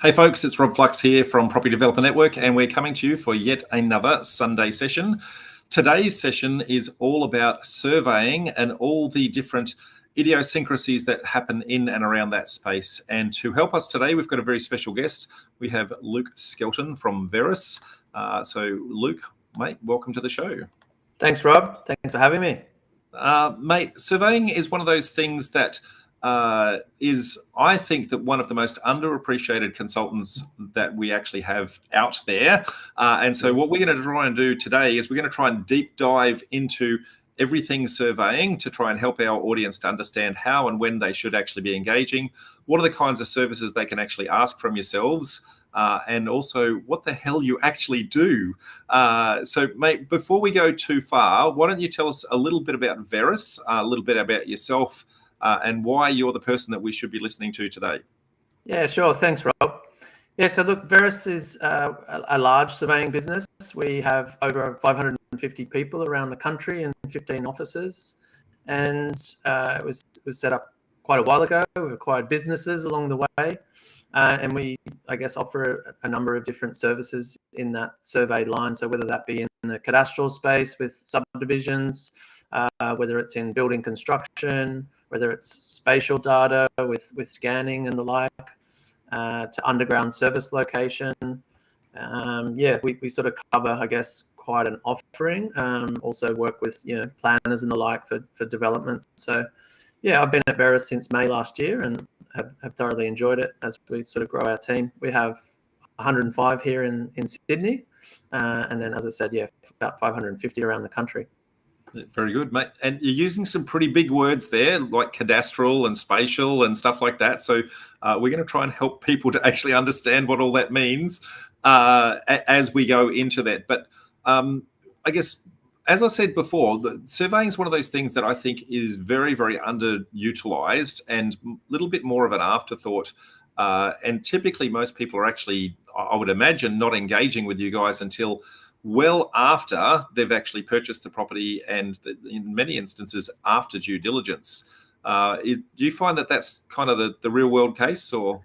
Hey folks, it's Rob Flux here from Property Developer Network, and we're coming to you for yet another Sunday session. Today's session is all about surveying and all the different idiosyncrasies that happen in and around that space. And to help us today, we've got a very special guest. We have Luke Skelton from Veris. So Luke, mate, welcome to the show. Thanks, Rob. Thanks for having me. Mate, surveying is one of those things that is, I think, that one of the most underappreciated consultants that we actually have out there. And so what we're going to try and do today is we're going to try and deep dive into everything surveying to try and help our audience to understand how and when they should actually be engaging, what are the kinds of services they can actually ask from yourselves, and also what the hell you actually do. So, mate, before we go too far, why don't you tell us a little bit about Veris, a little bit about yourself, and why you're the person that we should be listening to today. Yeah, sure. Thanks, Rob. Yeah, so look, Veris is a large surveying business. We have over 550 people around the country and 15 offices. And it was set up quite a while ago. We've acquired businesses along the way. And we, I guess, offer a number of different services in that survey line. So whether that be in the cadastral space with subdivisions, whether it's in building construction, whether it's spatial data with scanning and the like, to underground service location. We sort of cover, I guess, quite an offering. Also work with, planners and the like for development. So, yeah, I've been at Veris since May last year and have thoroughly enjoyed it as we sort of grow our team. We have 105 here in Sydney. And then, as I said, about 550 around the country. Very good, mate. And you're using some pretty big words there, like cadastral and spatial and stuff like that. So we're going to try and help people to actually understand what all that means as we go into that. But I guess, as I said before, the surveying is one of those things that I think is very, very underutilized and a little bit more of an afterthought. And typically most people are actually, I would imagine, not engaging with you guys until well after they've actually purchased the property, and in many instances after due diligence. Do you find that that's kind of the real world case, or?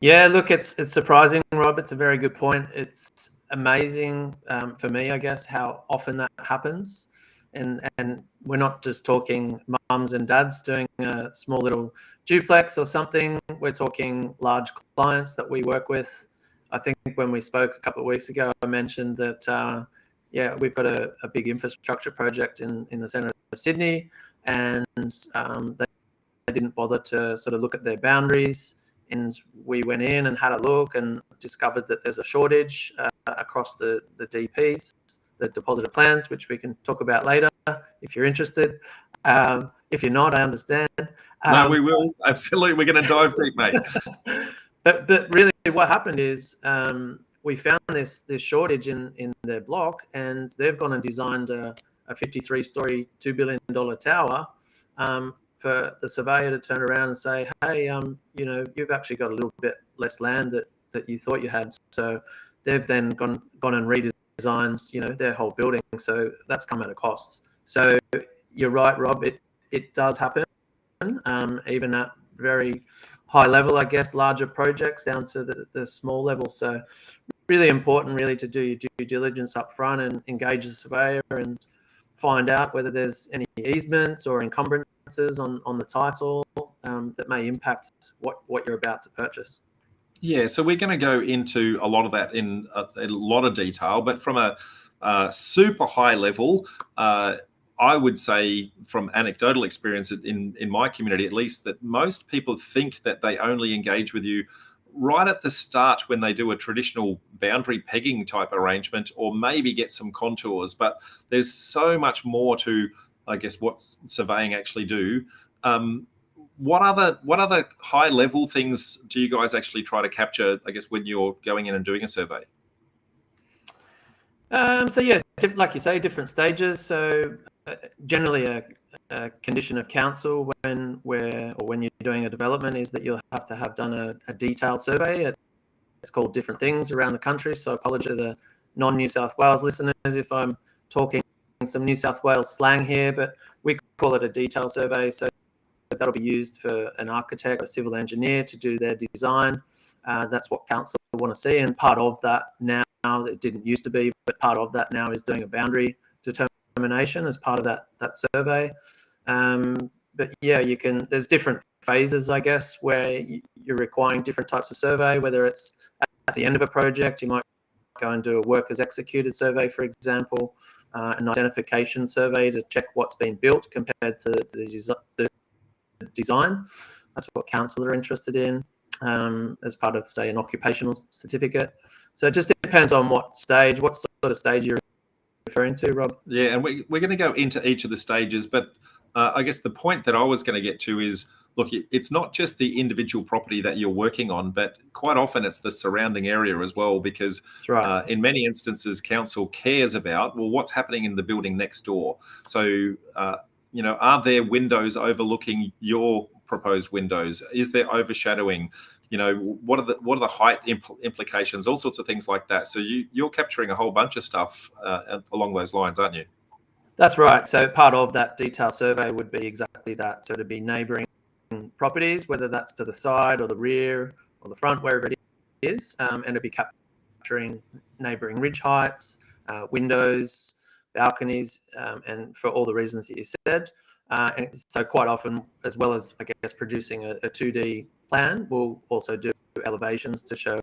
Yeah, look, it's surprising, Rob. It's a very good point. It's amazing for me, I guess, how often that happens. And we're not just talking mums and dads doing a small little duplex or something. We're talking large clients that we work with. I think when we spoke a couple of weeks ago, I mentioned that, we've got a big infrastructure project in the centre of Sydney, and they didn't bother to sort of look at their boundaries. And we went in and had a look and discovered that there's a shortage across the DPs, the deposited plans, which we can talk about later if you're interested. If you're not, I understand. No, we will. Absolutely. We're going to dive deep, mate. But really what happened is we found this shortage in their block, and they've gone and designed a 53-story, $2 billion tower for the surveyor to turn around and say, hey, you've actually got a little bit less land that you thought you had. So they've then gone and redesigned, their whole building. So that's come at a cost. So you're right, Rob, it does happen, even at very high level, I guess, larger projects down to the small level. So really important really to do your due diligence up front and engage the surveyor and find out whether there's any easements or encumbrances on the title that may impact what you're about to purchase. Yeah, so we're going to go into a lot of that in a lot of detail, but from a super high level, I would say from anecdotal experience in my community, at least, that most people think that they only engage with you right at the start when they do a traditional boundary pegging type arrangement, or maybe get some contours. But there's so much more to, I guess, what surveying actually do. What other high level things do you guys actually try to capture, I guess, when you're going in and doing a survey? Like you say, different stages. So generally a condition of council when you're doing a development is that you'll have to have done a detailed survey. It's called different things around the country. So I apologize to the non-New South Wales listeners if I'm talking some New South Wales slang here, but we call it a detailed survey. So that'll be used for an architect or civil engineer to do their design. That's what council want to see. And part of that now, it didn't used to be, but part of that now is doing a boundary determination as part of that survey. But yeah, there's different phases, I guess, where you're requiring different types of survey, whether it's at the end of a project, you might go and do a work as executed survey, for example, an identification survey to check what's been built compared to the design. That's what council are interested in as part of, say, an occupational certificate. So it just depends on what stage, what sort of stage you're referring to, Rob. Yeah, and we're going to go into each of the stages, but I guess the point that I was going to get to is, look, it's not just the individual property that you're working on, but quite often it's the surrounding area as well, because right. In many instances, council cares about, well, what's happening in the building next door. So, are there windows overlooking your proposed windows? Is there overshadowing? What are the height implications? All sorts of things like that. So you're capturing a whole bunch of stuff along those lines, aren't you? That's right. So part of that detailed survey would be exactly that. So it'd be neighbouring properties, whether that's to the side or the rear or the front, wherever it is, and it'd be capturing neighbouring ridge heights, windows, balconies, and for all the reasons that you said. And so quite often, as well as, I guess, producing a 2D plan, we'll also do elevations to show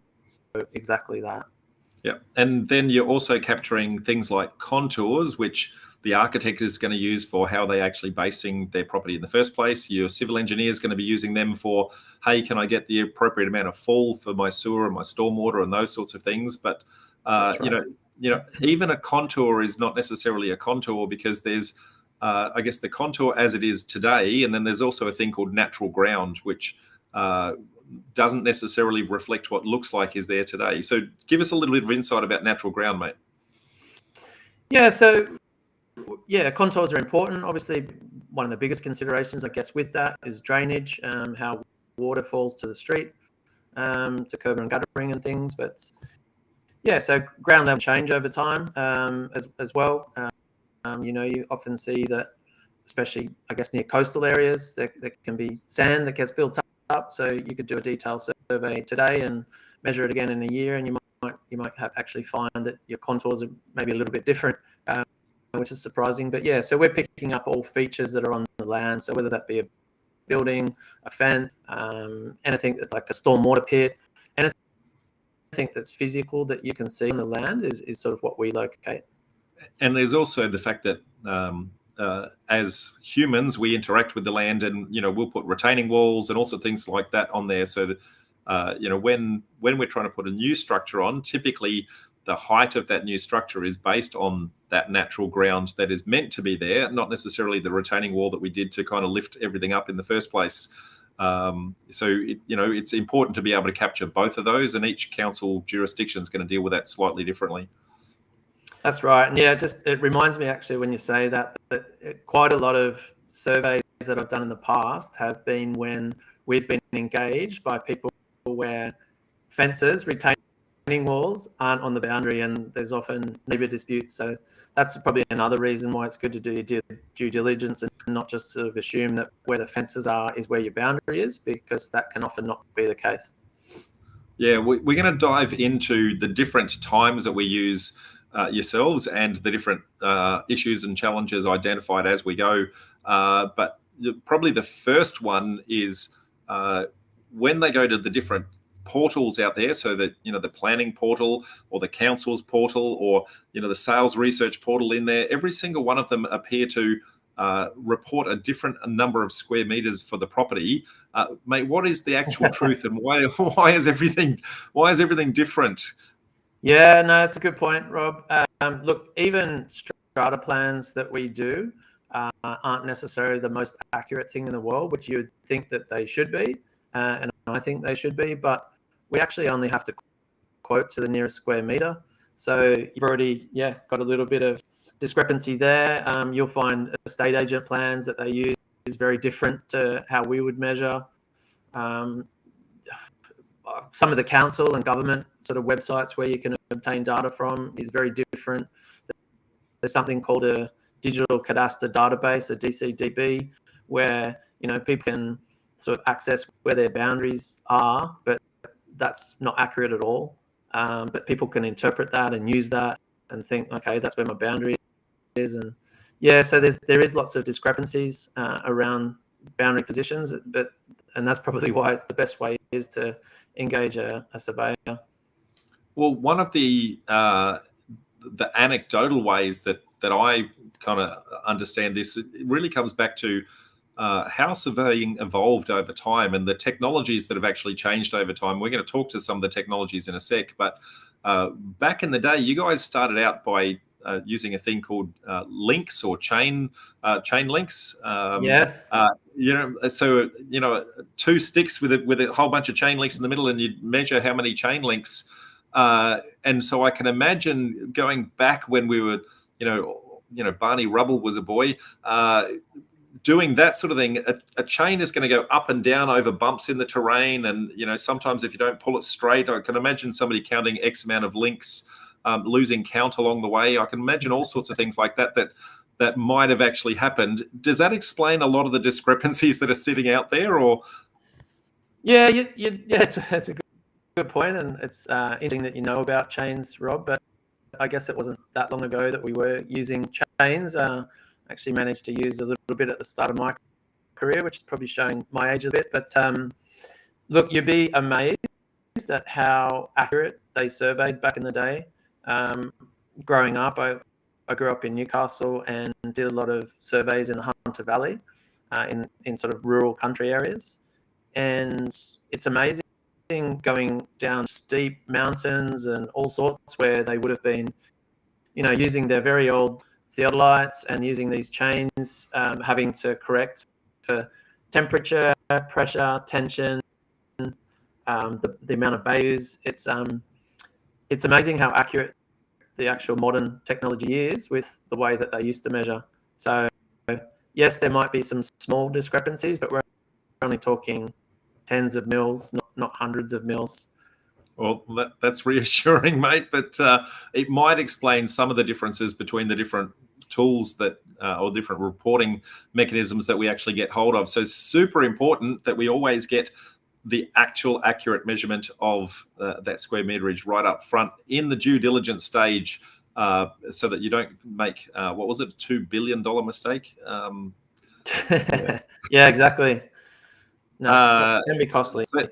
exactly that. Yeah, and then you're also capturing things like contours, which the architect is going to use for how they actually basing their property in the first place. Your civil engineer is going to be using them for, hey, can I get the appropriate amount of fall for my sewer and my stormwater and those sorts of things. But That's right. Even a contour is not necessarily a contour, because there's I guess the contour as it is today, and then there's also a thing called natural ground, which doesn't necessarily reflect what looks like is there today. So give us a little bit of insight about natural ground, mate. Yeah, so contours are important. Obviously, one of the biggest considerations, I guess, with that is drainage, how water falls to the street, to curb and guttering and things. But yeah, so ground level change over time as well. You often see that, especially, I guess, near coastal areas, there can be sand that gets built up. So you could do a detailed survey today and measure it again in a year, and you might actually find that your contours are maybe a little bit different, which is surprising. But yeah, so we're picking up all features that are on the land. So whether that be a building, a fence, anything like a stormwater pit, anything that's physical that you can see on the land is sort of what we locate. And there's also the fact that as humans, we interact with the land, and we'll put retaining walls and also things like that on there. So that when we're trying to put a new structure on, typically the height of that new structure is based on that natural ground that is meant to be there, not necessarily the retaining wall that we did to kind of lift everything up in the first place. It's important to be able to capture both of those, and each council jurisdiction is going to deal with that slightly differently. That's right. And yeah, it reminds me, actually, when you say that quite a lot of surveys that I've done in the past have been when we've been engaged by people where fences, retaining walls aren't on the boundary, and there's often neighbour disputes. So that's probably another reason why it's good to do your due diligence and not just sort of assume that where the fences are is where your boundary is, because that can often not be the case. Yeah, we're going to dive into the different times that we use yourselves and the different issues and challenges identified as we go. But probably the first one is when they go to the different portals out there, so that the planning portal or the council's portal or the sales research portal in there, every single one of them appear to report a different number of square meters for the property. Mate, what is the actual truth, and why is everything different? Yeah, no, it's a good point, Rob. Look, even strata plans that we do aren't necessarily the most accurate thing in the world, which you would think that they should be, and I think they should be, but we actually only have to quote to the nearest square meter. So you've already, got a little bit of discrepancy there. You'll find estate agent plans that they use is very different to how we would measure. Some of the council and government sort of websites where you can obtain data from is very different. There's something called a digital cadastre database, a DCDB, where people can sort of access where their boundaries are, but that's not accurate at all. but people can interpret that and use that and think, okay, that's where my boundary is. And yeah, so there is lots of discrepancies around boundary positions, and that's probably why the best way is to engage a surveyor. Well, one of the anecdotal ways that I kind of understand this, it really comes back to how surveying evolved over time and the technologies that have actually changed over time. We're going to talk to some of the technologies in a sec, but back in the day, you guys started out by using a thing called links or chain links. Yes. So two sticks with a whole bunch of chain links in the middle, and you'd measure how many chain links. And so I can imagine going back when we were, Barney Rubble was a boy, doing that sort of thing. A chain is going to go up and down over bumps in the terrain, and sometimes if you don't pull it straight, I can imagine somebody counting X amount of links, losing count along the way. I can imagine all sorts of things like that might have actually happened. Does that explain a lot of the discrepancies that are sitting out there, or? Yeah, it's a good point, and it's interesting that you know about chains, Rob. But I guess it wasn't that long ago that we were using chains. Actually managed to use a little bit at the start of my career, which is probably showing my age a bit. But look, you'd be amazed at how accurate they surveyed back in the day. Growing up, I grew up in Newcastle and did a lot of surveys in the Hunter Valley, in sort of rural country areas, and it's amazing going down steep mountains and all sorts where they would have been, using their very old theodolites and using these chains, having to correct for temperature, pressure, tension, the amount of bayous. It's amazing how accurate the actual modern technology is with the way that they used to measure. So yes, there might be some small discrepancies, but we're only talking tens of mils, not hundreds of mils. Well, that's reassuring, mate. But it might explain some of the differences between the different tools that or different reporting mechanisms that we actually get hold of. So it's super important that we always get the actual accurate measurement of that square meterage right up front in the due diligence stage, so that you don't make what was it, a $2 billion mistake? Yeah, exactly. No, it can be costly. So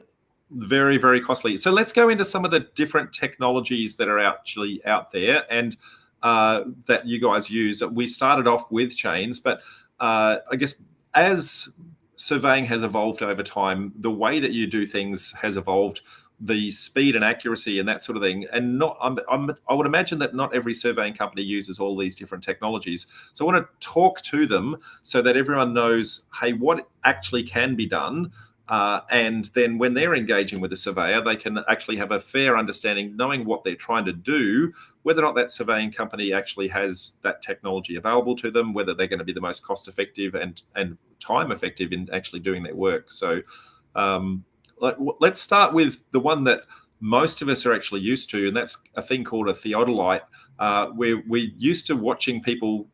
very, very costly. So let's go into some of the different technologies that are actually out there and that you guys use. We started off with chains, but I guess as surveying has evolved over time, the way that you do things has evolved, the speed and accuracy and that sort of thing. And I would imagine that not every surveying company uses all these different technologies. So I want to talk to them so that everyone knows, hey, what actually can be done. And then when they're engaging with a surveyor, they can actually have a fair understanding, knowing what they're trying to do, whether or not that surveying company actually has that technology available to them, whether they're going to be the most cost effective and time effective in actually doing their work. So let's start with the one that most of us are actually used to, and that's a thing called a theodolite. We're used to watching people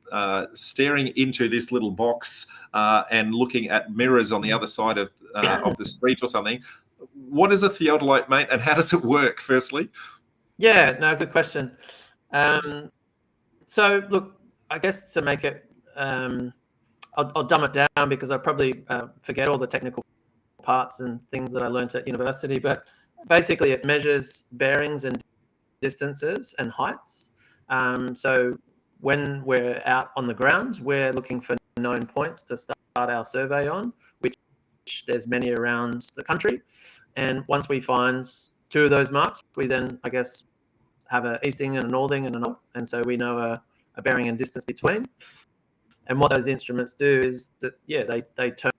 staring into this little box and looking at mirrors on the other side of the street or something. What is a theodolite, mate, and how does it work, firstly? Yeah, no, good question. So, look, I guess to make it, I'll dumb it down because I probably forget all the technical parts and things that I learned at university, but basically it measures bearings and distances and heights. So when we're out on the ground, we're looking for known points to start our survey on, which there's many around the country. And once we find two of those marks, we then, I guess, have an easting and a northing and a north. And so we know a bearing and distance between. And what those instruments do is that, yeah, they turn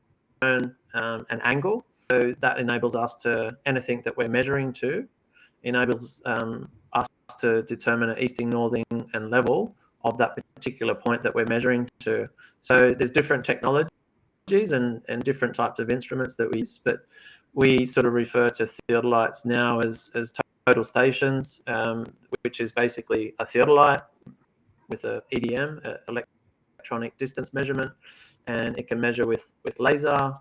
an angle. So that enables us to, anything that we're measuring to, enables us to determine an easting, northing, and level of that particular point that we're measuring to. So there's different technologies and different types of instruments that we use, but we sort of refer to theodolites now as total stations, which is basically a theodolite with a EDM, electronic distance measurement, and it can measure with laser.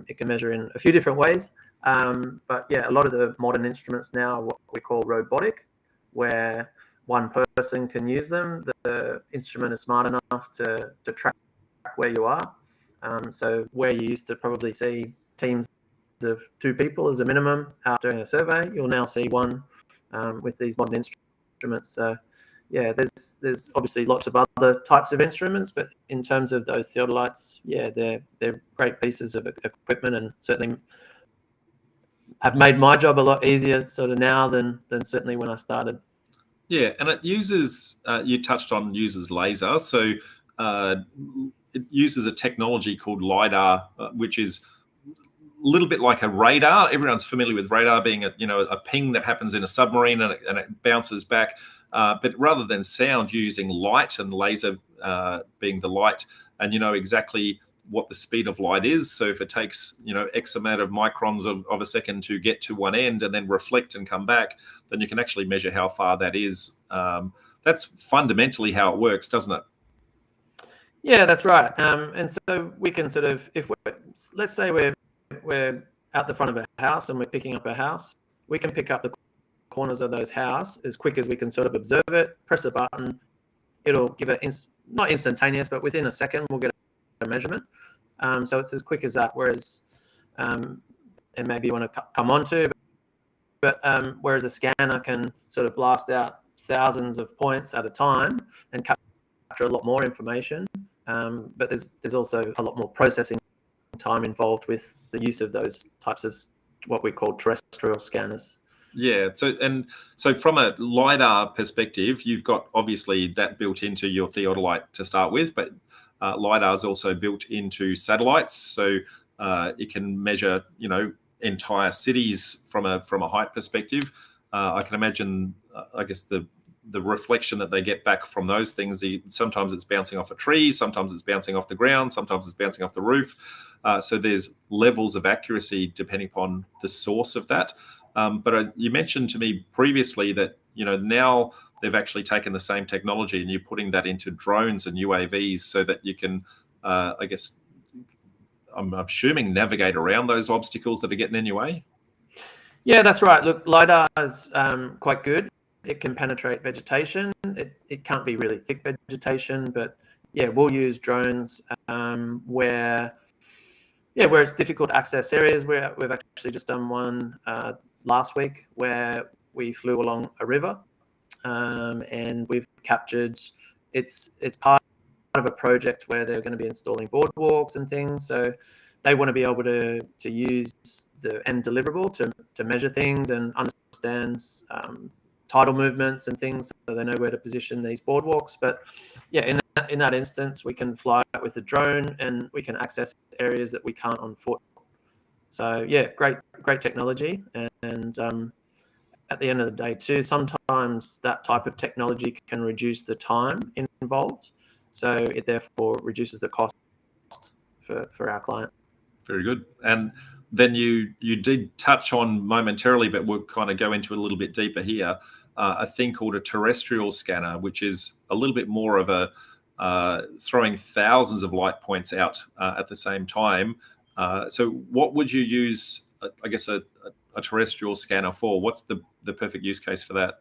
It can measure in a few different ways. But yeah, a lot of the modern instruments now are what we call robotic, where one person can use them. The instrument is smart enough to track where you are. So where you used to probably see teams of 2 people as a minimum out doing a survey, you'll now see one with these modern instruments. So yeah, there's obviously lots of other types of instruments, but in terms of those theodolites, yeah, they're great pieces of equipment, and certainly have made my job a lot easier sort of now than certainly when I started. Yeah, and it uses, you touched on uses laser. So it uses a technology called LiDAR, which is a little bit like a radar. Everyone's familiar with radar being a ping that happens in a submarine, and it bounces back. But rather than sound, you're using light, and laser being the light, and you know exactly what the speed of light is. So if it takes X amount of microns of a second to get to one end and then reflect and come back, then you can actually measure how far that is. That's fundamentally how it works, doesn't it? Yeah, that's right. And so we can sort of, let's say we're out the front of a house and we're picking up a house, we can pick up the corners of those houses as quick as we can sort of observe it, press a button, it'll give it not instantaneous, but within a second we'll get a measurement. So it's as quick as that. Whereas, and maybe you want to come on to, but whereas a scanner can sort of blast out thousands of points at a time and capture a lot more information. But there's also a lot more processing time involved with the use of those types of what we call terrestrial scanners. Yeah. So from a LiDAR perspective, you've got obviously that built into your theodolite to start with, but LiDAR is also built into satellites. So it can measure, entire cities from a height perspective. I can imagine, I guess the reflection that they get back from those things. Sometimes it's bouncing off a tree, sometimes it's bouncing off the ground, sometimes it's bouncing off the roof. So there's levels of accuracy depending upon the source of that. But you mentioned to me previously that now they've actually taken the same technology and you're putting that into drones and UAVs so that you can, I guess, I'm assuming, navigate around those obstacles that are getting in your way. Yeah, that's right. Look, LiDAR is quite good. It can penetrate vegetation. It can't be really thick vegetation, but yeah, we'll use drones where it's difficult to access areas. We've actually just done one last week where we flew along a river and we've captured. It's part of a project where they're going to be installing boardwalks and things. So they want to be able to use the end deliverable to measure things and understand tidal movements and things, so they know where to position these boardwalks. But yeah, in that instance, we can fly with a drone and we can access areas that we can't on foot. So yeah, great technology. And at the end of the day too, sometimes that type of technology can reduce the time involved. So it therefore reduces the cost for our client. Very good. And then you did touch on momentarily, but we'll kind of go into it a little bit deeper here, a thing called a terrestrial scanner, which is a little bit more of a throwing thousands of light points out at the same time. So what would you use, I guess, a terrestrial scanner for? What's the perfect use case for that?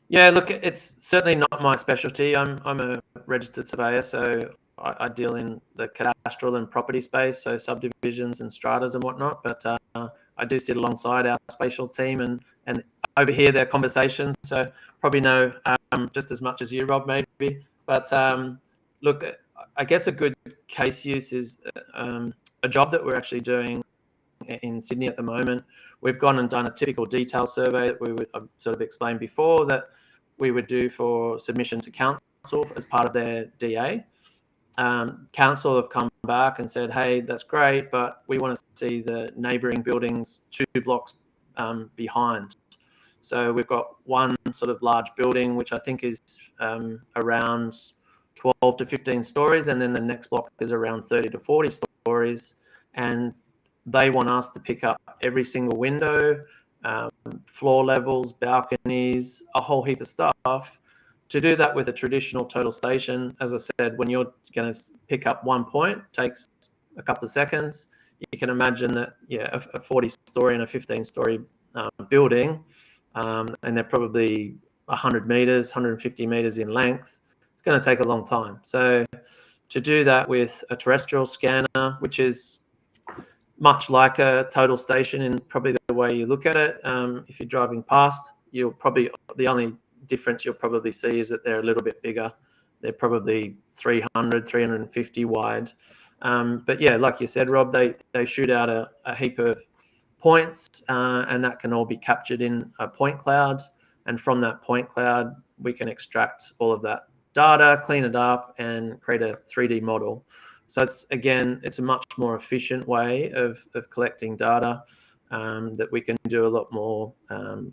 Yeah, look, it's certainly not my specialty. I'm a registered surveyor, so I deal in the cadastral and property space, so subdivisions and stratas and whatnot. But I do sit alongside our spatial team and overhear their conversations. So probably know just as much as you, Rob, maybe. But look, I guess a good case use is a job that we're actually doing in Sydney at the moment. We've gone and done a typical detail survey that I've sort of explained before that we would do for submission to council as part of their DA. Council have come back and said, hey, that's great, but we want to see the neighbouring buildings 2 blocks behind. So we've got one sort of large building, which I think is around 12 to 15 stories, and then the next block is around 30 to 40 stories. And they want us to pick up every single window, floor levels, balconies, a whole heap of stuff. To do that with a traditional total station, as I said, when you're going to pick up 1 point, it takes a couple of seconds. you can imagine that, yeah, a 40-story and a 15-story building, and they're probably 100 meters, 150 meters in length. It's going to take a long time. So to do that with a terrestrial scanner, which is much like a total station in probably the way you look at it, if you're driving past, the only difference you'll probably see is that they're a little bit bigger. They're probably 300, 350 wide. But yeah, like you said, Rob, they shoot out a heap of points, and that can all be captured in a point cloud. And from that point cloud, we can extract all of that data, clean it up, and create a 3D model. So it's a much more efficient way of collecting data, that we can do a lot more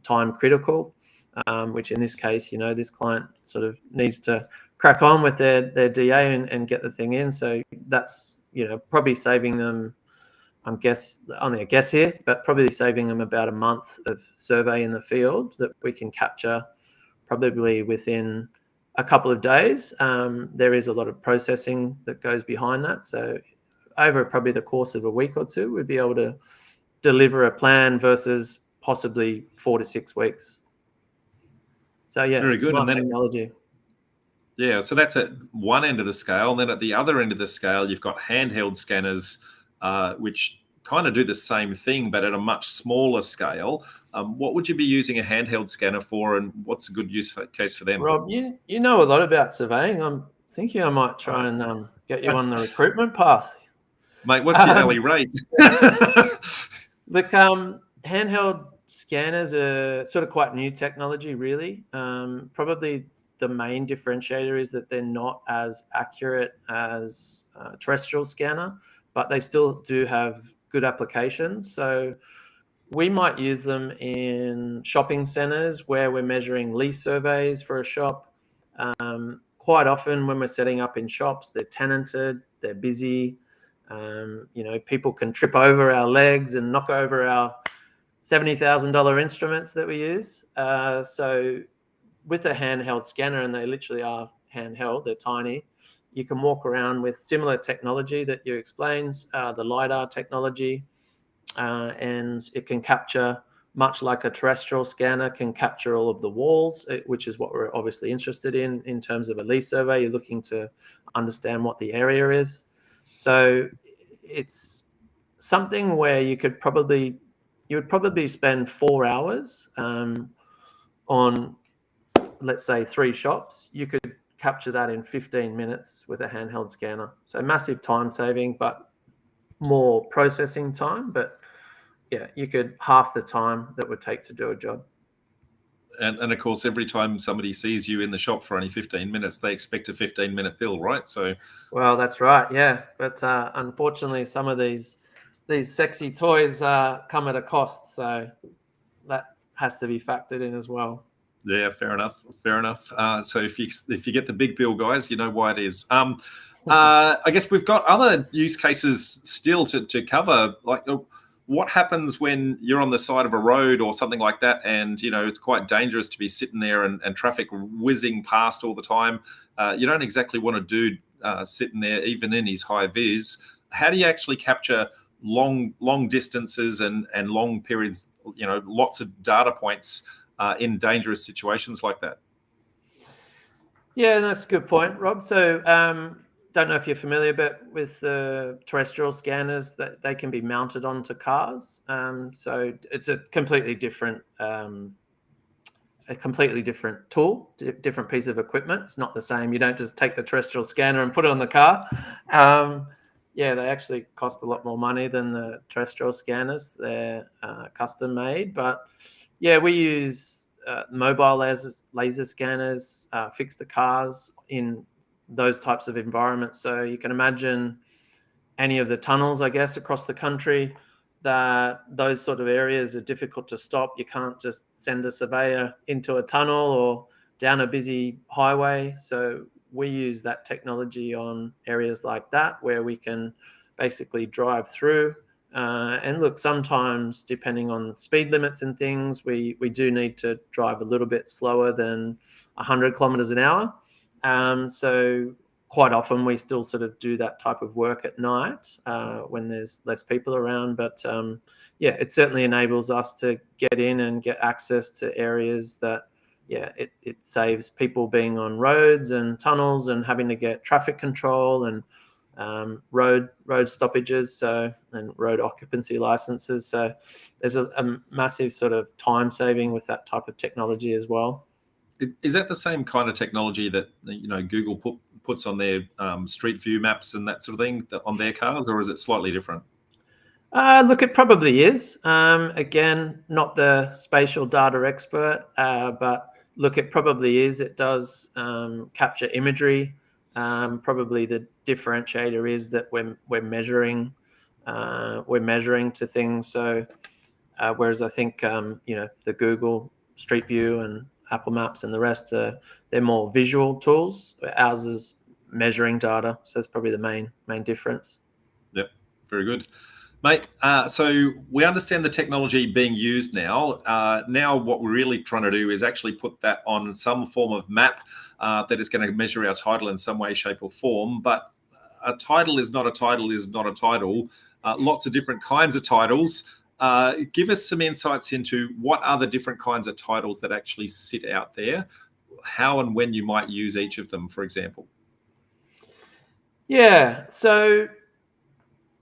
time critical, which in this case, this client sort of needs to crack on with their DA and get the thing in. So that's, probably saving them, only a guess here, but probably saving them about a month of survey in the field that we can capture probably within a couple of days. There is a lot of processing that goes behind that. So over probably the course of a week or two, we'd be able to deliver a plan versus possibly 4 to 6 weeks. So yeah, very good. smart And then technology. yeah, so that's at one end of the scale. And then at the other end of the scale, you've got handheld scanners, which kind of do the same thing, but at a much smaller scale. What would you be using a handheld scanner for, and what's a good use case for them? Rob, you know a lot about surveying. I'm thinking I might try and get you on the recruitment path. Mate, what's your alley rate? Look, handheld scanners are sort of quite new technology, really. Probably the main differentiator is that they're not as accurate as a terrestrial scanner, but they still do have good applications. So we might use them in shopping centres where we're measuring lease surveys for a shop. Quite often when we're setting up in shops, they're tenanted, they're busy. People can trip over our legs and knock over our $70,000 instruments that we use. So with a handheld scanner, and they literally are handheld, they're tiny, you can walk around with similar technology that you explained, the LiDAR technology, and it can capture, much like a terrestrial scanner can capture all of the walls, which is what we're obviously interested in terms of a lease survey. You're looking to understand what the area is. So it's something where you would probably spend 4 hours on, let's say, 3 shops. You could capture that in 15 minutes with a handheld scanner. So massive time saving, but more processing time. But yeah, you could half the time that would take to do a job. And of course, every time somebody sees you in the shop for only 15 minutes, they expect a 15-minute bill, right? So, well, that's right, yeah. But unfortunately, some of these sexy toys come at a cost, so that has to be factored in as well. yeah, fair enough. So if you get the big bill, guys, you know why it is. I guess we've got other use cases still to cover, like what happens when you're on the side of a road or something like that, and it's quite dangerous to be sitting there and traffic whizzing past all the time. You don't exactly want a dude sitting there, even in his high vis. How do you actually capture long distances and long periods? Lots of data points in dangerous situations like that. Yeah, that's a good point, Rob. So don't know if you're familiar, but with terrestrial scanners, that they can be mounted onto cars. So it's a completely different tool, different piece of equipment. It's not the same. You don't just take the terrestrial scanner and put it on the car. Yeah, they actually cost a lot more money than the terrestrial scanners. They're custom made, but yeah, we use mobile laser scanners fixed to cars in those types of environments. So you can imagine any of the tunnels, I guess, across the country, that those sort of areas are difficult to stop. You can't just send a surveyor into a tunnel or down a busy highway. So we use that technology on areas like that where we can basically drive through. And look, sometimes depending on speed limits and things, we do need to drive a little bit slower than 100 kilometers an hour. So quite often we still sort of do that type of work at night when there's less people around. But yeah, it certainly enables us to get in and get access to areas that, yeah, it saves people being on roads and tunnels and having to get traffic control and road stoppages, and road occupancy licenses. So there's a massive sort of time saving with that type of technology as well. Is that the same kind of technology that Google puts on their Street View maps and that sort of thing on their cars, or is it slightly different? Look, it probably is. Again, not the spatial data expert, but look, it probably is. It does capture imagery. Probably the differentiator is that we're measuring to things. So whereas I think the Google Street View and Apple Maps and the rest, they're more visual tools. Ours is measuring data, so it's probably the main difference. Yep, very good. Mate, so we understand the technology being used now. Now what we're really trying to do is actually put that on some form of map that is going to measure our title in some way, shape or form. But a title is not a title is not a title. Lots of different kinds of titles. Give us some insights into what are the different kinds of titles that actually sit out there, how and when you might use each of them, for example. Yeah, so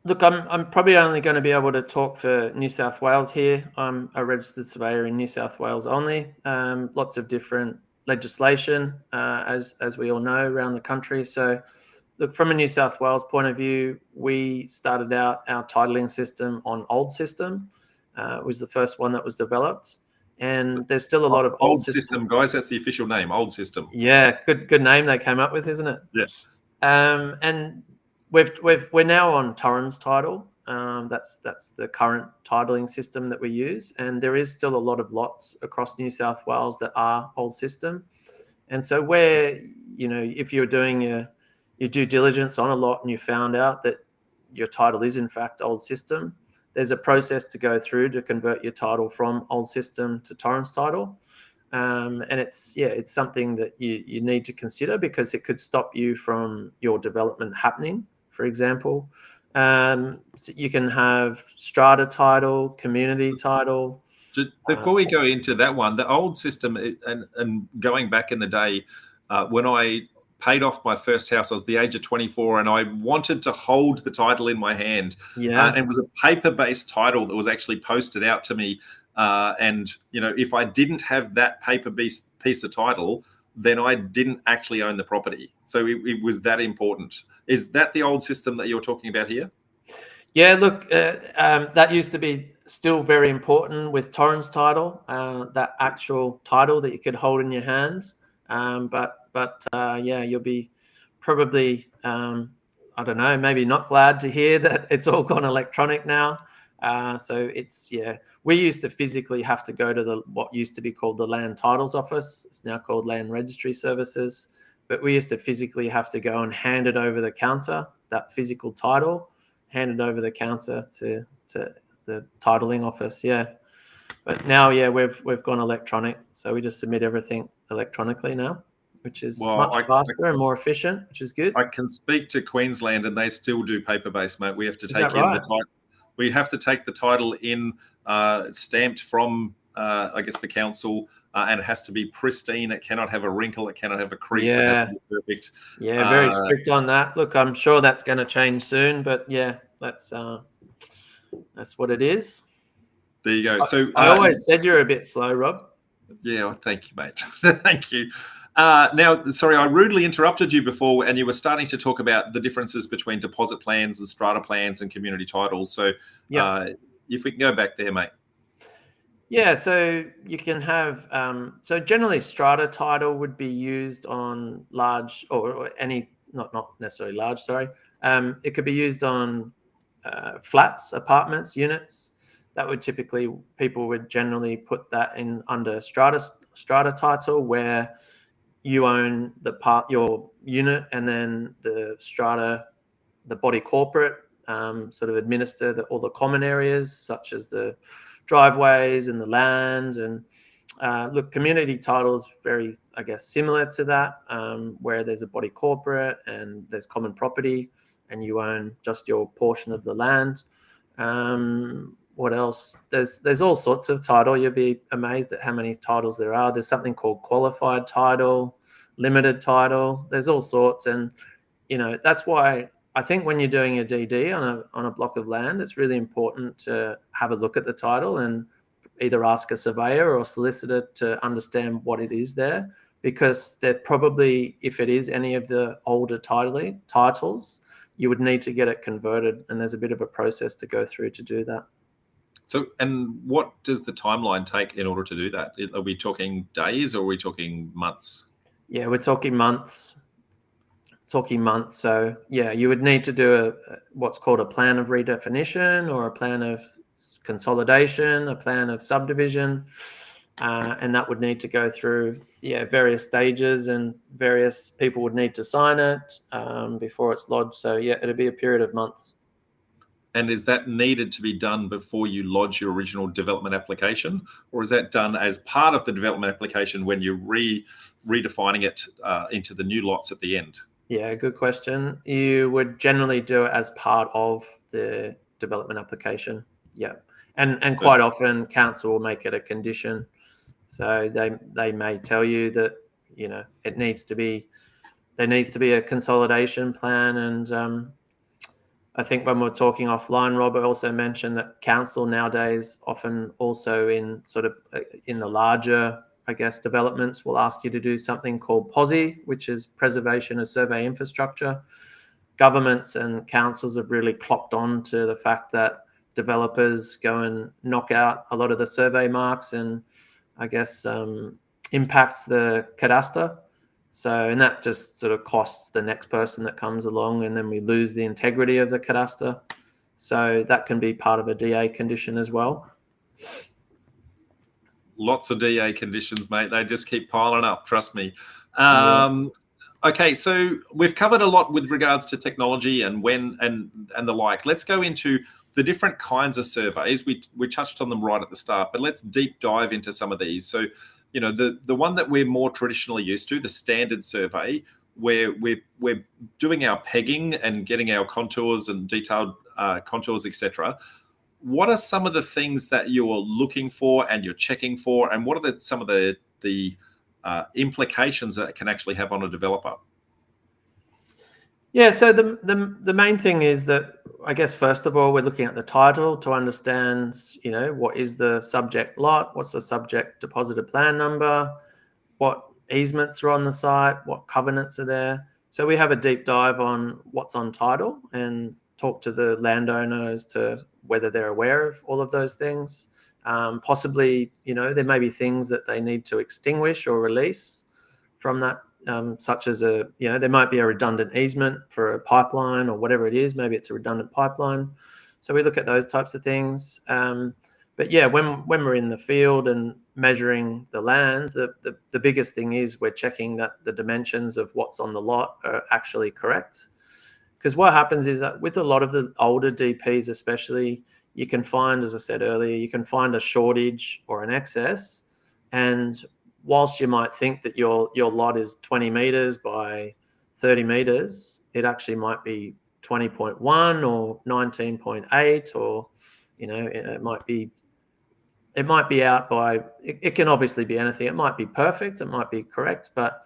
look, I'm probably only going to be able to talk for New South Wales here. I'm a registered surveyor in New South Wales only. Lots of different legislation, as we all know, around the country. So, look, from a New South Wales point of view, we started out our titling system on old system. It was the first one that was developed, and there's still a lot of old system, guys. That's the official name, old system. Yeah, good name they came up with, isn't it? Yeah. And we're now on Torrens title. That's the current titling system that we use, and there is still a lot of lots across New South Wales that are old system. And so where if you're doing your due diligence on a lot and you found out that your title is in fact old system, there's a process to go through to convert your title from old system to Torrens title. And it's something that you need to consider, because it could stop you from your development happening. For example, so you can have strata title, community title. Before we go into that one, the old system, and going back in the day, when I paid off my first house, I was the age of 24, and I wanted to hold the title in my hand. And it was a paper-based title that was actually posted out to me. And if I didn't have that paper-based piece of title, then I didn't actually own the property. So it was that important. Is that the old system that you're talking about here? Yeah, look, that used to be still very important with Torrens title, that actual title that you could hold in your hands. But yeah, you'll be probably, I don't know, maybe not glad to hear that it's all gone electronic now. So we used to physically have to go to what used to be called the Land Titles Office. It's now called Land Registry Services. But we used to physically have to go and hand it over the counter, that physical title, hand it over the counter to the titling office. Yeah. But now, yeah, we've gone electronic. So we just submit everything electronically now, which is much faster and more efficient, which is good. I can speak to Queensland, and they still do paper-based, mate. We have to take in right? the title. We have to take the title in stamped from, I guess, the council, and it has to be pristine. It cannot have a wrinkle. It cannot have a crease. It has to be perfect. Yeah, very strict on that. Look, I'm sure that's going to change soon, but yeah, that's what it is. There you go. So I always said you're a bit slow, Rob. Yeah, well, thank you, mate. Thank you. Now, sorry, I rudely interrupted you before, and you were starting to talk about the differences between deposit plans and strata plans and community titles. So if we can go back there, mate. Yeah, so you can have, so generally strata title would be used on large or any, not necessarily large, sorry. It could be used on flats, apartments, units. That would typically, people would generally put that in under strata title, where you own your unit, and then the strata, the body corporate, sort of administer all the common areas, such as the driveways and the land, and Look, community title is very, I guess, similar to that, where there's a body corporate and there's common property and you own just your portion of the land. What else? There's all sorts of title. You'll be amazed at how many titles there are. There's something called qualified title, limited title. There's all sorts, and that's why I think when you're doing a DD on a block of land, it's really important to have a look at the title and either ask a surveyor or solicitor to understand what it is there, because they're probably, if it is any of the older titles, you would need to get it converted, and there's a bit of a process to go through to do that. So, and what does the timeline take in order to do that? Are we talking days or are we talking months? Yeah, we're talking months. So yeah, you would need to do what's called a plan of redefinition or a plan of consolidation, a plan of subdivision, and that would need to go through various stages, and various people would need to sign it before it's lodged. So yeah, it'll be a period of months. And is that needed to be done before you lodge your original development application, or is that done as part of the development application when you're redefining it into the new lots at the end? Yeah, good question. You would generally do it as part of the development application. Yeah, and quite often council will make it a condition. So they may tell you that there needs to be a consolidation plan. And I think when we're talking offline, Robert also mentioned that council nowadays often also in the larger, I guess, developments will ask you to do something called POSI, which is preservation of survey infrastructure. Governments and councils have really clocked on to the fact that developers go and knock out a lot of the survey marks, and I guess impacts the cadastre. So, and that just sort of costs the next person that comes along, and then we lose the integrity of the cadastre. So that can be part of a DA condition as well. Lots of DA conditions, mate. They just keep piling up, trust me. Okay, so we've covered a lot with regards to technology and when and the like. Let's go into the different kinds of surveys. We touched on them right at the start, but let's deep dive into some of these. So, the one that we're more traditionally used to, the standard survey, where we're doing our pegging and getting our contours and detailed contours, etc. What are some of the things that you're looking for and you're checking for, and what are some of the implications that it can actually have on a developer? Yeah, so the main thing is that, I guess, first of all, we're looking at the title to understand, what is the subject lot, what's the subject deposited plan number, what easements are on the site, what covenants are there. So we have a deep dive on what's on title and talk to the landowners to whether they're aware of all of those things. Possibly, there may be things that they need to extinguish or release from that, such as there might be a redundant easement for a pipeline or whatever it is. Maybe it's a redundant pipeline. So we look at those types of things. But yeah, when we're in the field and measuring the land, the biggest thing is we're checking that the dimensions of what's on the lot are actually correct. Because what happens is that with a lot of the older DPs especially, you can find, as I said earlier, you can find a shortage or an excess. And whilst you might think that your lot is 20 metres by 30 metres, it actually might be 20.1 or 19.8, or, it might be out by, it can obviously be anything. It might be perfect, it might be correct, but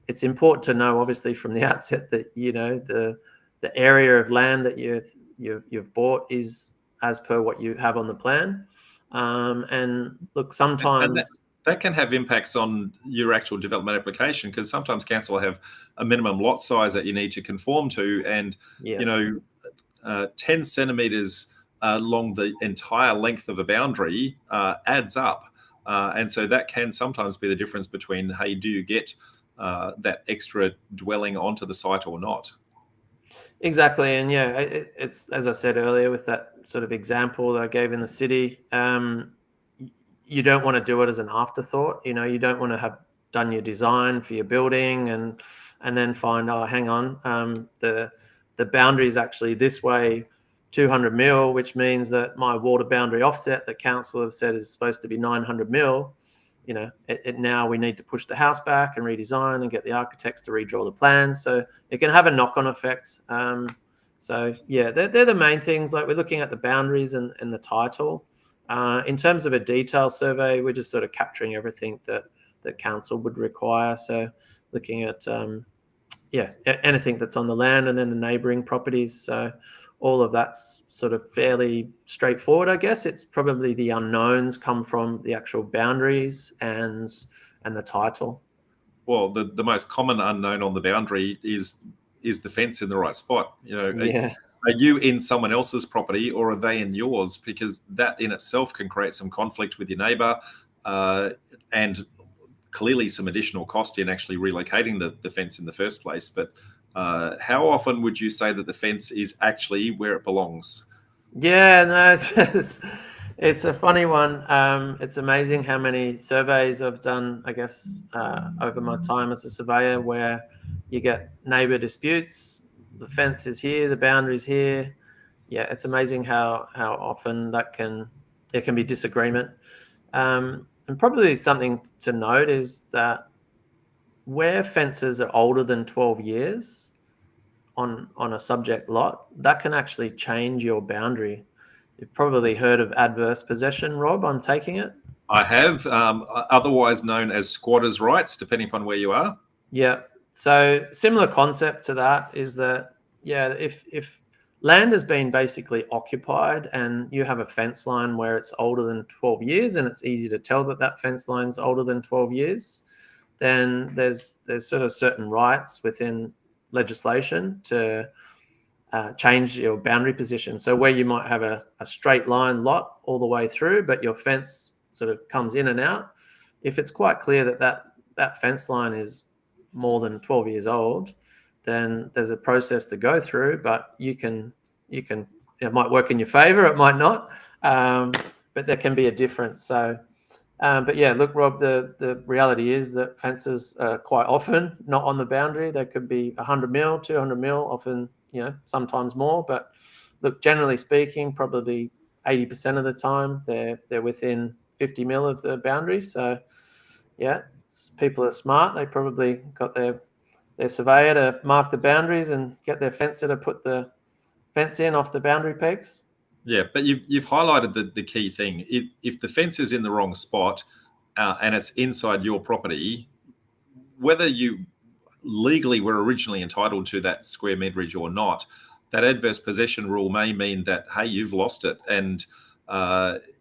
it's important to know, obviously, from the outset that, the area of land that you've bought is as per what you have on the plan. And look, sometimes that can have impacts on your actual development application, because sometimes council have a minimum lot size that you need to conform to, and 10 centimetres along the entire length of a boundary adds up, and so that can sometimes be the difference between, hey, do you get that extra dwelling onto the site or not? Exactly. And yeah, it's, as I said earlier, with that sort of example that I gave in the city, you don't want to do it as an afterthought. You don't want to have done your design for your building and then find, oh, hang on, the boundary is actually this way, 200 mil, which means that my water boundary offset that council have said is supposed to be 900 mil. now we need to push the house back and redesign and get the architects to redraw the plans. So it can have a knock-on effect. So yeah, they're the main things. Like we're looking at the boundaries and the title. In terms of a detail survey, we're just sort of capturing everything that council would require. So looking at anything that's on the land and then the neighbouring properties. So all of that's sort of fairly straightforward, I guess. It's probably the unknowns come from the actual boundaries and the title. Well, the most common unknown on the boundary is the fence in the right spot? Are you in someone else's property or are they in yours? Because that in itself can create some conflict with your neighbour, and clearly some additional cost in actually relocating the fence in the first place. But how often would you say that the fence is actually where it belongs? Yeah, no, it's a funny one. It's amazing how many surveys I've done, I guess, over my time as a surveyor, where you get neighbour disputes. The fence is here, the boundary's here. Yeah, it's amazing how often there can be disagreement. And probably something to note is that where fences are older than 12 years on a subject lot, that can actually change your boundary. You've probably heard of adverse possession, Rob. I'm taking it. I have, otherwise known as squatters' rights, depending upon where you are. Yeah. So similar concept to that is that, if land has been basically occupied and you have a fence line where it's older than 12 years and it's easy to tell that fence line's older than 12 years, then there's sort of certain rights within legislation to change your boundary position. So where you might have a straight line lot all the way through, but your fence sort of comes in and out, if it's quite clear that fence line is more than 12 years old, then there's a process to go through, but it might work in your favor, it might not, but there can be a difference. So but yeah, look, Rob, the reality is that fences are quite often not on the boundary. They could be 100 mil, 200 mil, often, sometimes more. But look, generally speaking, probably 80% of the time they're within 50 mil of the boundary. So yeah, people are smart. They probably got their surveyor to mark the boundaries and get their fencer to put the fence in off the boundary pegs. Yeah, but you've highlighted the key thing. If the fence is in the wrong spot and it's inside your property, whether you legally were originally entitled to that square meterage or not, that adverse possession rule may mean that, hey, you've lost it. And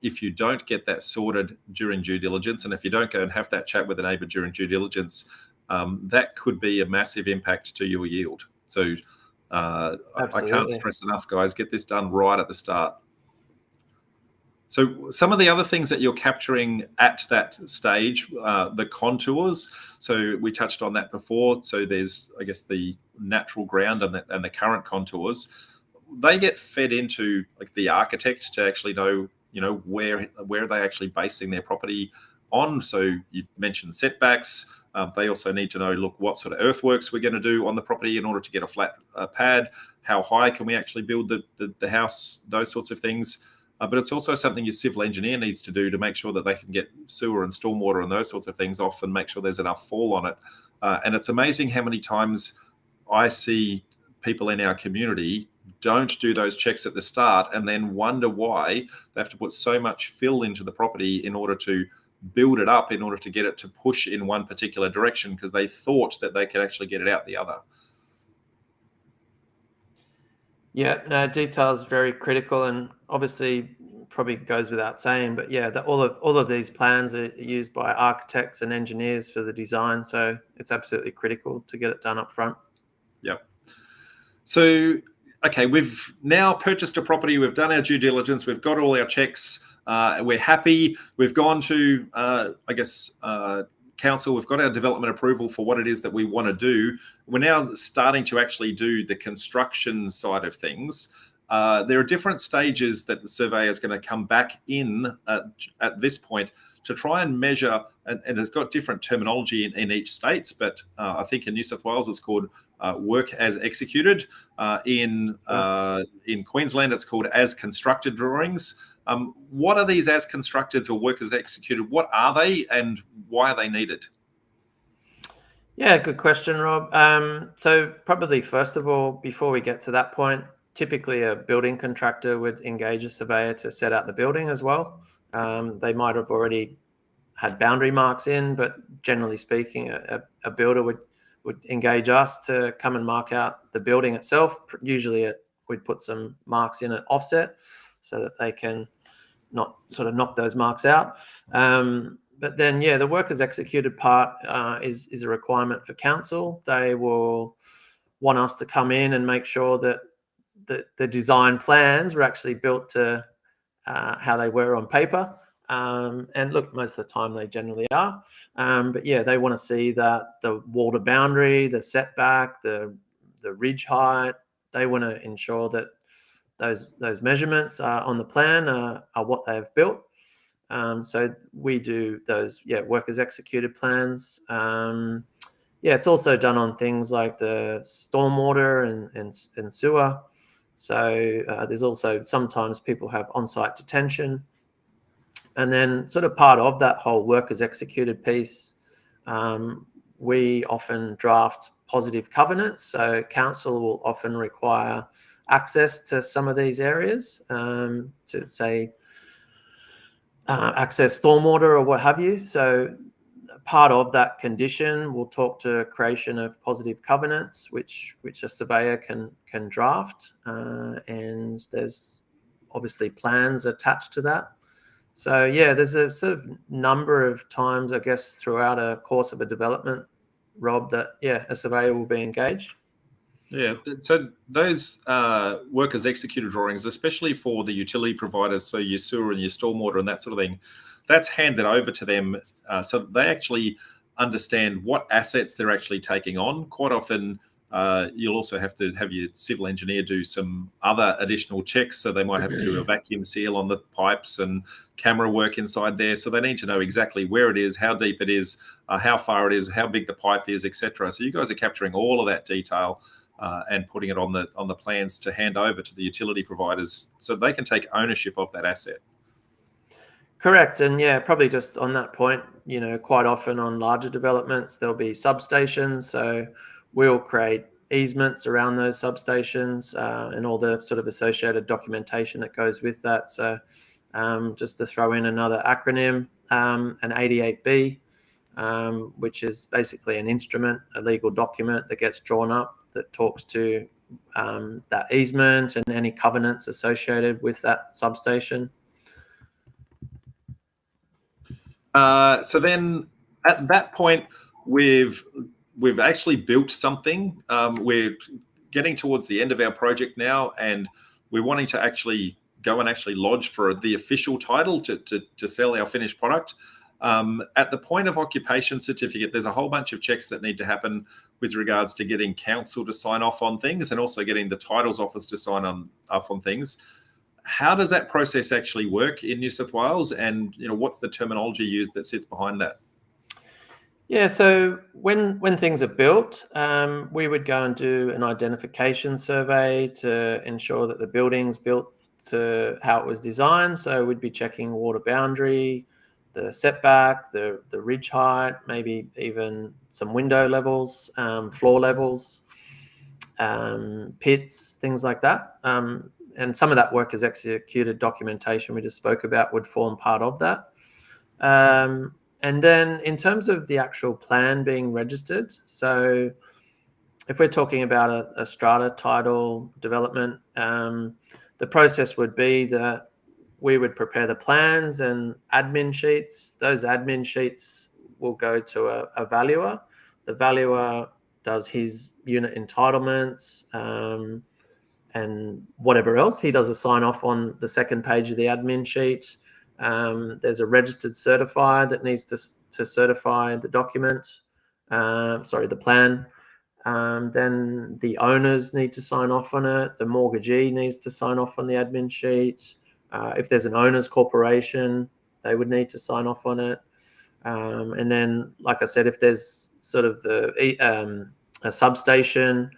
if you don't get that sorted during due diligence, and if you don't go and have that chat with a neighbour during due diligence, that could be a massive impact to your yield. So I can't stress enough, guys, get this done right at the start. So some of the other things that you're capturing at that stage, the contours. So we touched on that before. So there's, I guess, the natural ground and the current contours. They get fed into like the architect to actually know, where are they actually basing their property on. So you mentioned setbacks. They also need to know, look, what sort of earthworks we're going to do on the property in order to get a flat pad. How high can we actually build the house? Those sorts of things. But it's also something your civil engineer needs to do to make sure that they can get sewer and stormwater and those sorts of things off and make sure there's enough fall on it. And it's amazing how many times I see people in our community don't do those checks at the start and then wonder why they have to put so much fill into the property in order to build it up, in order to get it to push in one particular direction, because they thought that they could actually get it out the other. Yeah, no, detail is very critical, and obviously probably goes without saying, but yeah, all of these plans are used by architects and engineers for the design, so it's absolutely critical to get it done up front. Yep. So, okay, we've now purchased a property, we've done our due diligence, we've got all our checks, we're happy, we've gone to, council, we've got our development approval for what it is that we want to do. We're now starting to actually do the construction side of things. There are different stages that the surveyor is going to come back in at this point to try and measure, and it's got different terminology in each state, but I think in New South Wales it's called work as executed. In Queensland it's called as constructed drawings. What are these as constructed or workers executed? What are they and why are they needed? Yeah, good question, Rob. So probably first of all, before we get to that point, typically a building contractor would engage a surveyor to set out the building as well. They might have already had boundary marks in, but generally speaking, a builder would engage us to come and mark out the building itself. Usually we'd put some marks in at offset so that they can not sort of knock those marks out. But then, yeah, the workers executed part is a requirement for council. They will want us to come in and make sure that the design plans were actually built to how they were on paper. And look, most of the time they generally are. But yeah, they want to see that the wall to boundary, the setback, the ridge height, they want to ensure that those measurements on the plan are what they have built. So we do those, workers executed plans. It's also done on things like the stormwater and sewer. So there's also sometimes people have on-site detention. And then sort of part of that whole workers executed piece, we often draft positive covenants. So council will often require access to some of these areas to say access stormwater or what have you. So part of that condition will talk to creation of positive covenants, which a surveyor can draft, and there's obviously plans attached to that. So yeah, there's a sort of number of times, I guess, throughout a course of a development, Rob, that a surveyor will be engaged. Yeah, so those workers executed drawings, especially for the utility providers, so your sewer and your stormwater and that sort of thing, that's handed over to them so that they actually understand what assets they're actually taking on. Quite often, you'll also have to have your civil engineer do some other additional checks. So they might have to do a vacuum seal on the pipes and camera work inside there. So they need to know exactly where it is, how deep it is, how far it is, how big the pipe is, etc. So you guys are capturing all of that detail and putting it on the plans to hand over to the utility providers so they can take ownership of that asset. Correct. And probably just on that point, quite often on larger developments, there'll be substations. So we'll create easements around those substations and all the sort of associated documentation that goes with that. So just to throw in another acronym, an 88B, which is basically an instrument, a legal document that gets drawn up that talks to that easement and any covenants associated with that substation. So then at that point, we've actually built something. We're getting towards the end of our project now, and we're wanting to actually go and actually lodge for the official title to sell our finished product. At the point of occupation certificate, there's a whole bunch of checks that need to happen with regards to getting council to sign off on things and also getting the titles office to sign off on things. How does that process actually work in New South Wales, and what's the terminology used that sits behind that? Yeah, so when things are built, we would go and do an identification survey to ensure that the building's built to how it was designed. So we'd be checking water boundary, the setback, the ridge height, maybe even some window levels, floor levels, pits, things like that. And some of that work is executed documentation we just spoke about would form part of that. And then in terms of the actual plan being registered, so if we're talking about a strata title development, the process would be that we would prepare the plans and admin sheets. Those admin sheets will go to a valuer. The valuer does his unit entitlements, and whatever else. He does a sign off on the second page of the admin sheet. There's a registered certifier that needs to certify the document, the plan. Then the owners need to sign off on it. The mortgagee needs to sign off on the admin sheet. If there's an owner's corporation, they would need to sign off on it. And then, like I said, if there's sort of a substation,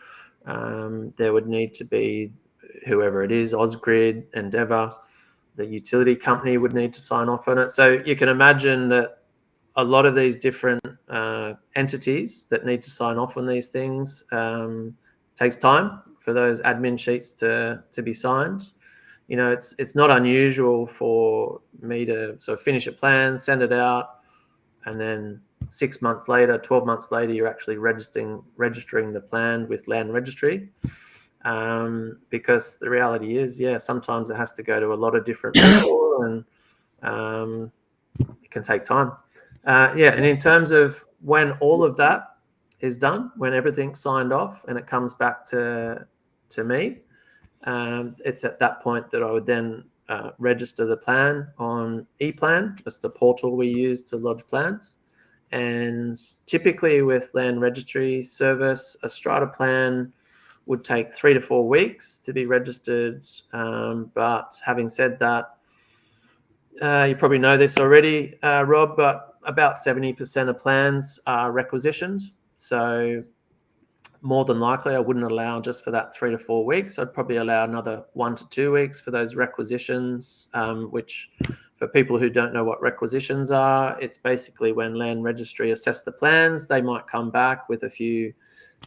there would need to be whoever it is, Ausgrid, Endeavour, the utility company would need to sign off on it. So you can imagine that a lot of these different entities that need to sign off on these things takes time for those admin sheets to be signed. You know, it's not unusual for me to sort of finish a plan, send it out, and then 6 months later, 12 months later, you're actually registering the plan with Land Registry. Because the reality is, sometimes it has to go to a lot of different people, and it can take time. And in terms of when all of that is done, when everything's signed off and it comes back to me, it's at that point that I would then register the plan on ePlan. That's the portal we use to lodge plans. And typically with Land Registry service, a strata plan would take 3 to 4 weeks to be registered. But having said that, you probably know this already, Rob, but about 70% of plans are requisitioned. So more than likely, I wouldn't allow just for that 3 to 4 weeks. I'd probably allow another 1 to 2 weeks for those requisitions, which for people who don't know what requisitions are, it's basically when Land Registry assess the plans, they might come back with a few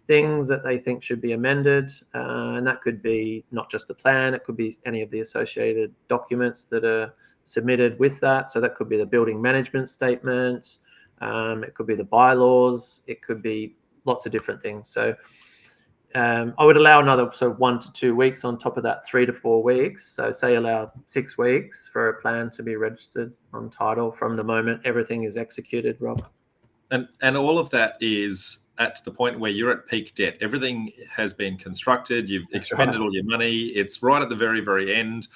things that they think should be amended. And that could be not just the plan, it could be any of the associated documents that are submitted with that. So that could be the building management statement, it could be the bylaws, it could be lots of different things. So I would allow another 1 to 2 weeks on top of that 3 to 4 weeks. So say allow 6 weeks for a plan to be registered on title from the moment everything is executed, Rob. And all of that is at the point where you're at peak debt. Everything has been constructed. You've expended all your money. It's right at the very, very end.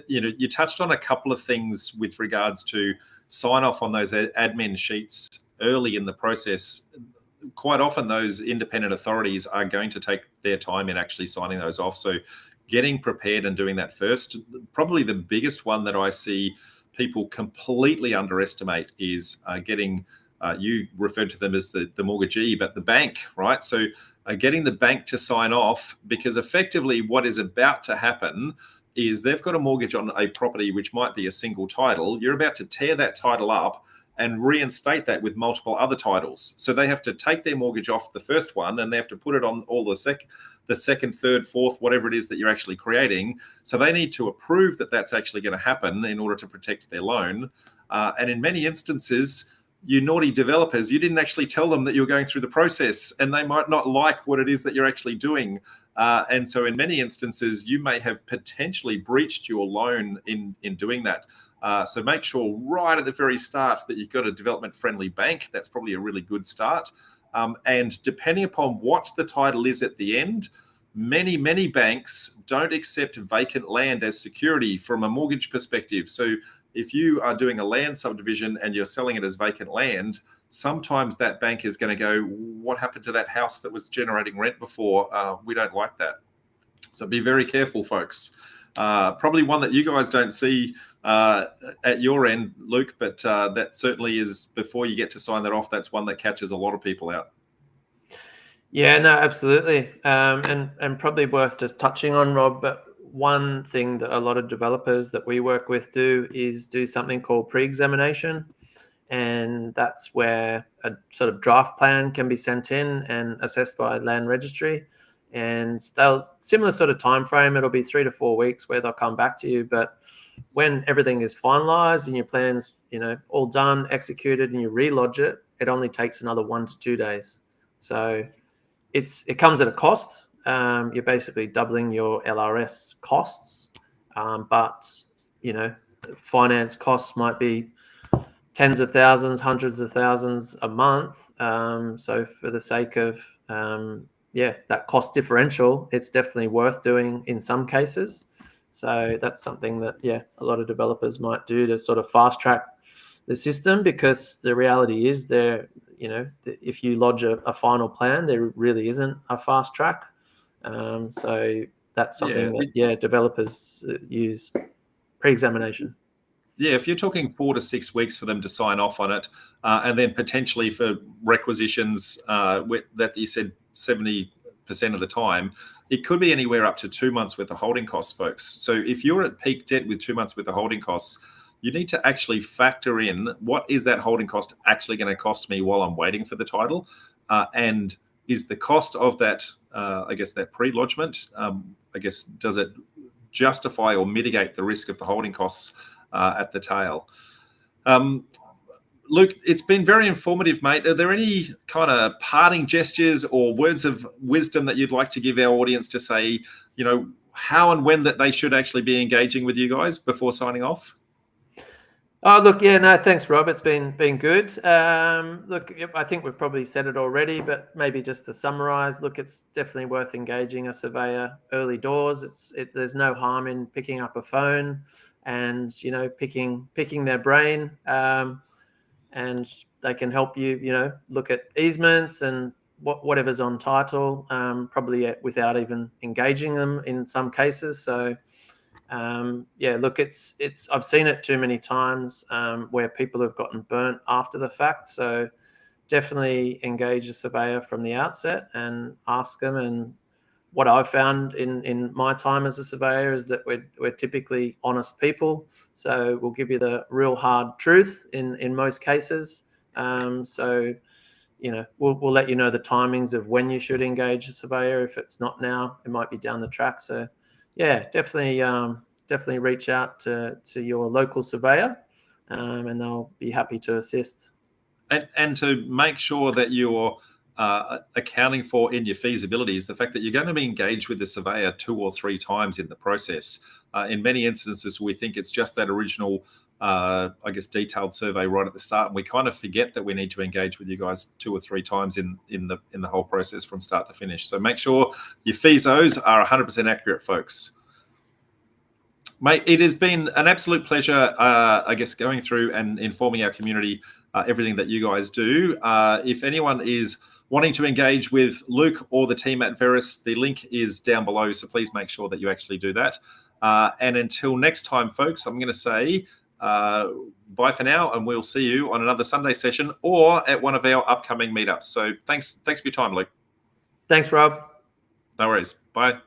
You touched on a couple of things with regards to sign off on those admin sheets early in the process. Quite often those independent authorities are going to take their time in actually signing those off. So getting prepared and doing that first, probably the biggest one that I see people completely underestimate is getting, you referred to them as the mortgagee, but the bank, right? So getting the bank to sign off, because effectively what is about to happen is they've got a mortgage on a property which might be a single title. You're about to tear that title up and reinstate that with multiple other titles. So they have to take their mortgage off the first one and they have to put it on all the second, third, fourth, whatever it is that you're actually creating. So they need to approve that that's actually going to happen in order to protect their loan. And in many instances, you naughty developers, you didn't actually tell them that you were going through the process, and they might not like what it is that you're actually doing. And so in many instances, you may have potentially breached your loan in doing that. So make sure right at the very start that you've got a development-friendly bank. That's probably a really good start. And depending upon what the title is at the end, many banks don't accept vacant land as security from a mortgage perspective. So if you are doing a land subdivision and you're selling it as vacant land, sometimes that bank is going to go, what happened to that house that was generating rent before? We don't like that. So be very careful, folks. Probably one that you guys don't see at your end, Luke, but that certainly is, before you get to sign that off, that's one that catches a lot of people out. Yeah, no, absolutely. And probably worth just touching on, Rob, but one thing that a lot of developers that we work with do is do something called pre-examination. And that's where a sort of draft plan can be sent in and assessed by Land Registry. And they'll, similar sort of time frame, it'll be 3 to 4 weeks where they'll come back to you. But when everything is finalized and your plan's, all done, executed, and you relodge it, it only takes another 1 to 2 days. So it comes at a cost. You're basically doubling your LRS costs, but finance costs might be tens of thousands, hundreds of thousands a month. So for the sake of that cost differential, it's definitely worth doing in some cases. So that's something that a lot of developers might do to sort of fast track the system, because the reality is if you lodge a final plan, there really isn't a fast track. So that's something that developers use pre-examination. Yeah, if you're talking 4 to 6 weeks for them to sign off on it, and then potentially for requisitions that you said 70 of the time, it could be anywhere up to 2 months worth of holding costs, folks. So if you're at peak debt with 2 months worth of holding costs, you need to actually factor in what is that holding cost actually going to cost me while I'm waiting for the title, and is the cost of that, I guess, that pre-lodgement, I guess, does it justify or mitigate the risk of the holding costs at the tail? Luke, it's been very informative, mate. Are there any kind of parting gestures or words of wisdom that you'd like to give our audience to say, how and when that they should actually be engaging with you guys before signing off? Oh, look, yeah, no, thanks, Rob. It's been good. Look, I think we've probably said it already, but maybe just to summarise, look, it's definitely worth engaging a surveyor early doors. There's no harm in picking up a phone and picking their brain, and they can help you, look at easements and whatever's on title, probably without even engaging them in some cases. So. Look, I've seen it too many times where people have gotten burnt after the fact. So definitely engage a surveyor from the outset and ask them. And what I've found in my time as a surveyor is that we're typically honest people. So we'll give you the real hard truth in most cases. So we'll let you know the timings of when you should engage a surveyor. If it's not now, it might be down the track. So yeah, definitely reach out to your local surveyor, and they'll be happy to assist. And to make sure that you're accounting for in your feasibility is the fact that you're going to be engaged with the surveyor 2 or 3 times in the process. In many instances, we think it's just that original, I guess, detailed survey right at the start, and we kind of forget that we need to engage with you guys 2 or 3 times in the whole process from start to finish. So make sure your feasos are 100% accurate, folks. Mate, it has been an absolute pleasure, I guess, going through and informing our community everything that you guys do. If anyone is wanting to engage with Luke or the team at Veris, the link is down below, so please make sure that you actually do that. And until next time, folks, I'm going to say bye for now, and we'll see you on another Sunday session or at one of our upcoming meetups. So thanks for your time, Luke. Thanks, Rob. No worries. Bye.